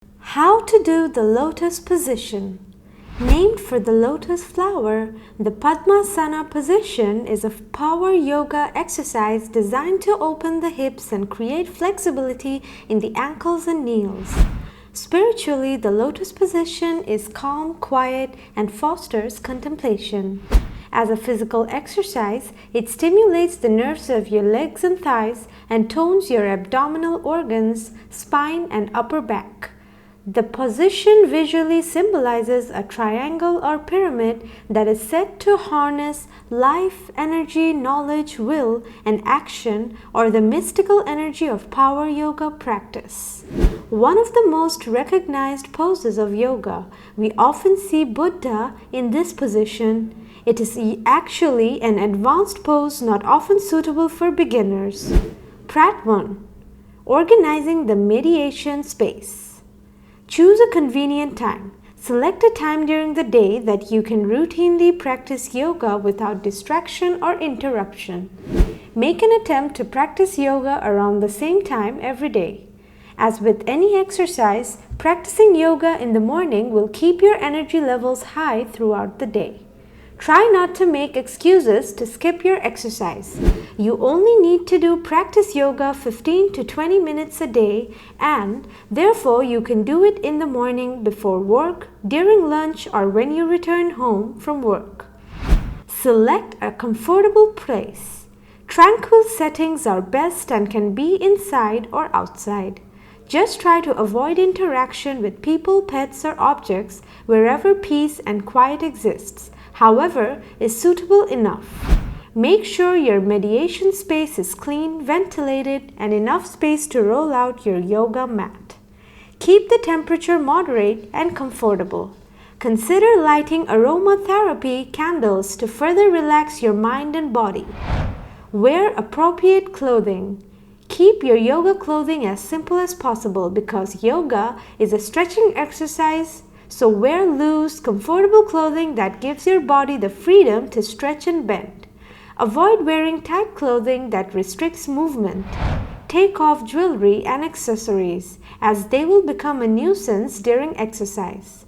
How to do the lotus position. Named for the lotus flower, the Padma Sana position is a power yoga exercise designed to open the hips and create flexibility in the ankles and knees. Spiritually, the lotus position is calm, quiet, and fosters contemplation. As a physical exercise, it stimulates the nerves of your legs and thighs and tones your abdominal organs, spine, and upper back. The position visually symbolizes a triangle or pyramid that is said to harness life, energy, knowledge, will, and action, or the mystical energy of power yoga practice. One of the most recognized poses of yoga, we often see Buddha in this position. It is actually an advanced pose not often suitable for beginners. Part 1. Organizing the meditation space. Choose a convenient time. Select a time during the day that you can routinely practice yoga without distraction or interruption. Make an attempt to practice yoga around the same time every day. As with any exercise, practicing yoga in the morning will keep your energy levels high throughout the day. Try not to make excuses to skip your exercise. You only need to do practice yoga 15 to 20 minutes a day, and therefore you can do it in the morning before work, during lunch, or when you return home from work. Select a comfortable place. Tranquil settings are best and can be inside or outside. Just try to avoid interaction with people, pets, or objects wherever peace and quiet exists, however, is suitable enough. Make sure your meditation space is clean, ventilated, and enough space to roll out your yoga mat. Keep the temperature moderate and comfortable. Consider lighting aromatherapy candles to further relax your mind and body. Wear appropriate clothing. Keep your yoga clothing as simple as possible because yoga is a stretching exercise. So wear loose, comfortable clothing that gives your body the freedom to stretch and bend. Avoid wearing tight clothing that restricts movement. Take off jewelry and accessories, as they will become a nuisance during exercise.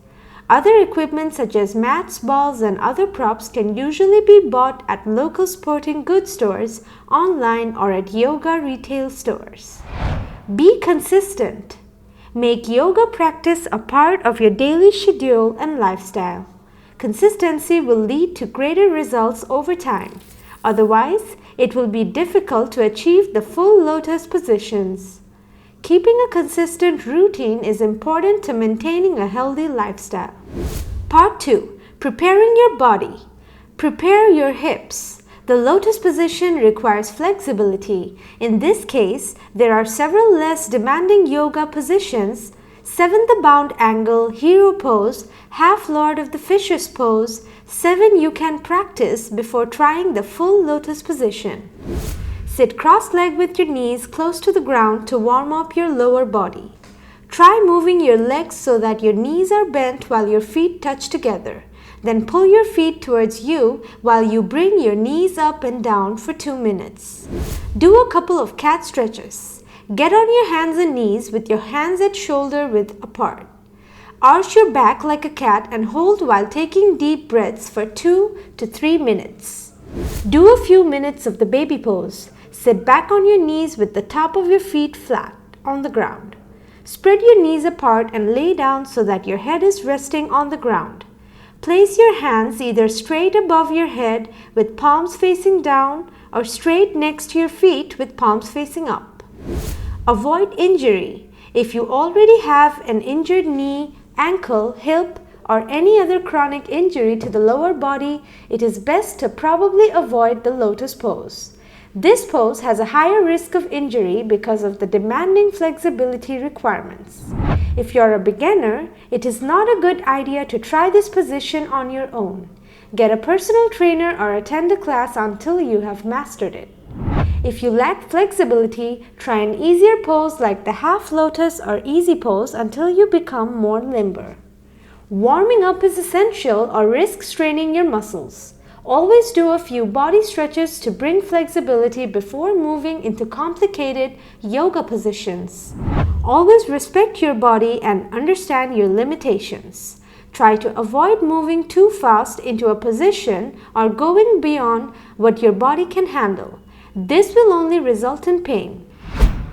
Other equipment such as mats, balls, and other props can usually be bought at local sporting goods stores, online, or at yoga retail stores. Be consistent. Make yoga practice a part of your daily schedule and lifestyle. Consistency will lead to greater results over time. Otherwise, it will be difficult to achieve the full lotus positions. Keeping a consistent routine is important to maintaining a healthy lifestyle. Part 2. Preparing your body. Prepare your hips. The lotus position requires flexibility. In this case, there are several less demanding yoga positions: 7th bound angle, hero pose, half lord of the fishes pose. 7 you can practice before trying the full lotus position. Sit cross-legged with your knees close to the ground to warm up your lower body. Try moving your legs so that your knees are bent while your feet touch together. Then pull your feet towards you while you bring your knees up and down for 2 minutes. Do a couple of cat stretches. Get on your hands and knees with your hands at shoulder width apart. Arch your back like a cat and hold while taking deep breaths for 2 to 3 minutes. Do a few minutes of the baby pose. Sit back on your knees with the top of your feet flat on the ground. Spread your knees apart and lay down so that your head is resting on the ground. Place your hands either straight above your head with palms facing down or straight next to your feet with palms facing up. Avoid injury. If you already have an injured knee, ankle, hip, or any other chronic injury to the lower body, it is best to probably avoid the lotus pose. This pose has a higher risk of injury because of the demanding flexibility requirements. If you're a beginner, it is not a good idea to try this position on your own. Get a personal trainer or attend a class until you have mastered it. If you lack flexibility, try an easier pose like the half lotus or easy pose until you become more limber. Warming up is essential or risk straining your muscles. Always do a few body stretches to bring flexibility before moving into complicated yoga positions. Always respect your body and understand your limitations. Try to avoid moving too fast into a position or going beyond what your body can handle. This will only result in pain.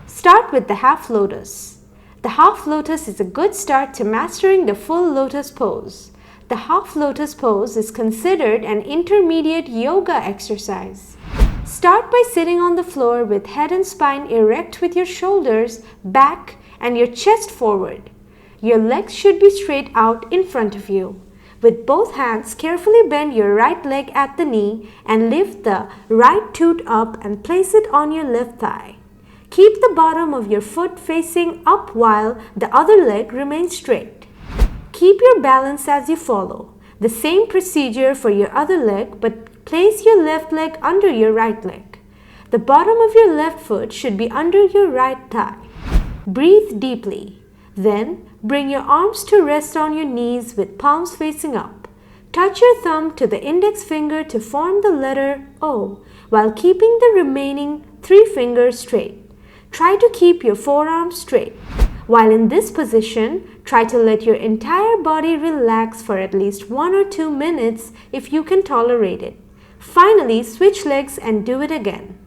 Start with the half lotus. The half lotus is a good start to mastering the full lotus pose. The half lotus pose is considered an intermediate yoga exercise. Start by sitting on the floor with head and spine erect with your shoulders back and your chest forward. Your legs should be straight out in front of you. With both hands, carefully bend your right leg at the knee and lift the right toot up and place it on your left thigh. Keep the bottom of your foot facing up while the other leg remains straight. Keep your balance as you follow. The same procedure for your other leg, but place your left leg under your right leg. The bottom of your left foot should be under your right thigh. Breathe deeply. Then, bring your arms to rest on your knees with palms facing up. Touch your thumb to the index finger to form the letter O while keeping the remaining 3 fingers straight. Try to keep your forearms straight. While in this position, try to let your entire body relax for at least 1 or 2 minutes if you can tolerate it. Finally, switch legs and do it again.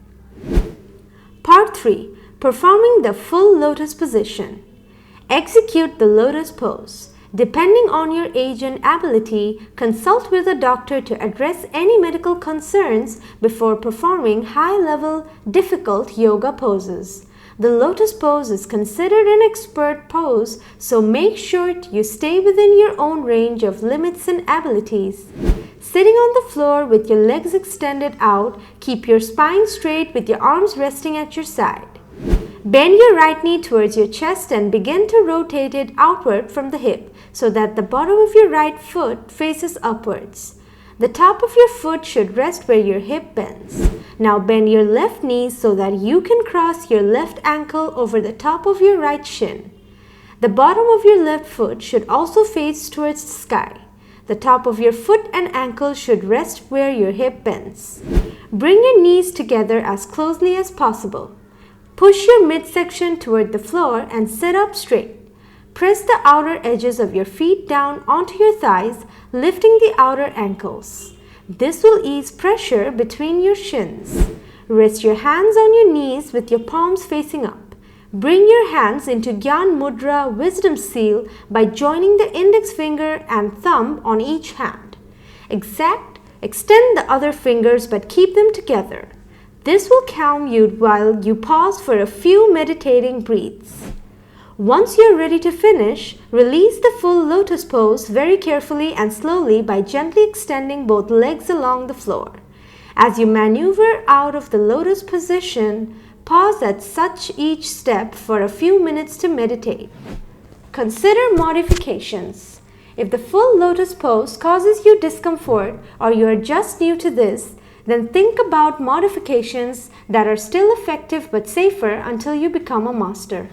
Part 3. Performing the full lotus position. Execute the lotus pose. Depending on your age and ability, consult with a doctor to address any medical concerns before performing high-level, difficult yoga poses. The lotus pose is considered an expert pose, so make sure you stay within your own range of limits and abilities. Sitting on the floor with your legs extended out, keep your spine straight with your arms resting at your side. Bend your right knee towards your chest and begin to rotate it outward from the hip so that the bottom of your right foot faces upwards. The top of your foot should rest where your hip bends. Now bend your left knee so that you can cross your left ankle over the top of your right shin. The bottom of your left foot should also face towards the sky. The top of your foot and ankle should rest where your hip bends. Bring your knees together as closely as possible. Push your midsection toward the floor and sit up straight. Press the outer edges of your feet down onto your thighs, lifting the outer ankles. This will ease pressure between your shins. Rest your hands on your knees with your palms facing up. Bring your hands into Gyan Mudra Wisdom Seal by joining the index finger and thumb on each hand. Extend the other fingers but keep them together. This will calm you while you pause for a few meditating breaths. Once you're ready to finish, release the full lotus pose very carefully and slowly by gently extending both legs along the floor. As you maneuver out of the lotus position, pause at each step for a few minutes to meditate. Consider modifications. If the full lotus pose causes you discomfort or you are just new to this, then think about modifications that are still effective but safer until you become a master.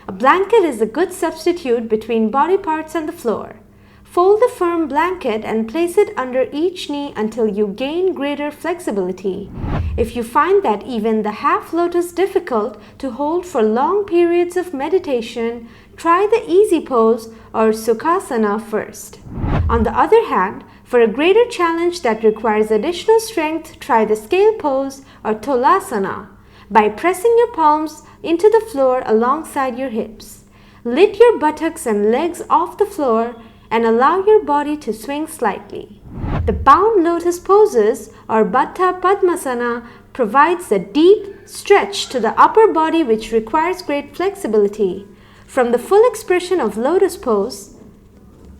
A blanket is a good substitute between body parts and the floor. Fold the firm blanket and place it under each knee until you gain greater flexibility. If you find that even the half lotus difficult to hold for long periods of meditation, try the easy pose or Sukhasana first. On the other hand, for a greater challenge that requires additional strength, try the scale pose or Tolasana by pressing your palms into the floor alongside your hips. Lift your buttocks and legs off the floor and allow your body to swing slightly. The bound lotus poses or Baddha Padma Sana provides a deep stretch to the upper body which requires great flexibility. From the full expression of lotus pose,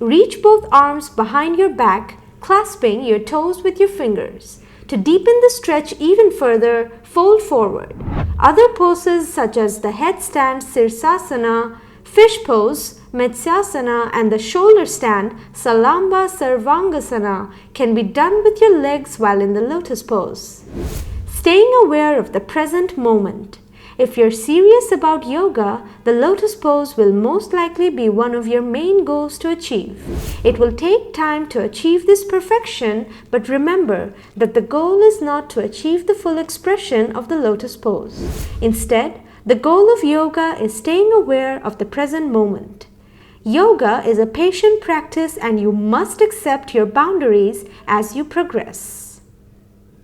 reach both arms behind your back, clasping your toes with your fingers. To deepen the stretch even further, fold forward. Other poses such as the headstand Sirsasana, fish pose, Matsyasana, and the shoulder stand Salamba Sarvangasana can be done with your legs while in the lotus pose. Staying aware of the present moment. If you're serious about yoga, the lotus pose will most likely be one of your main goals to achieve. It will take time to achieve this perfection, but remember that the goal is not to achieve the full expression of the lotus pose. Instead, the goal of yoga is staying aware of the present moment. Yoga is a patient practice and you must accept your boundaries as you progress.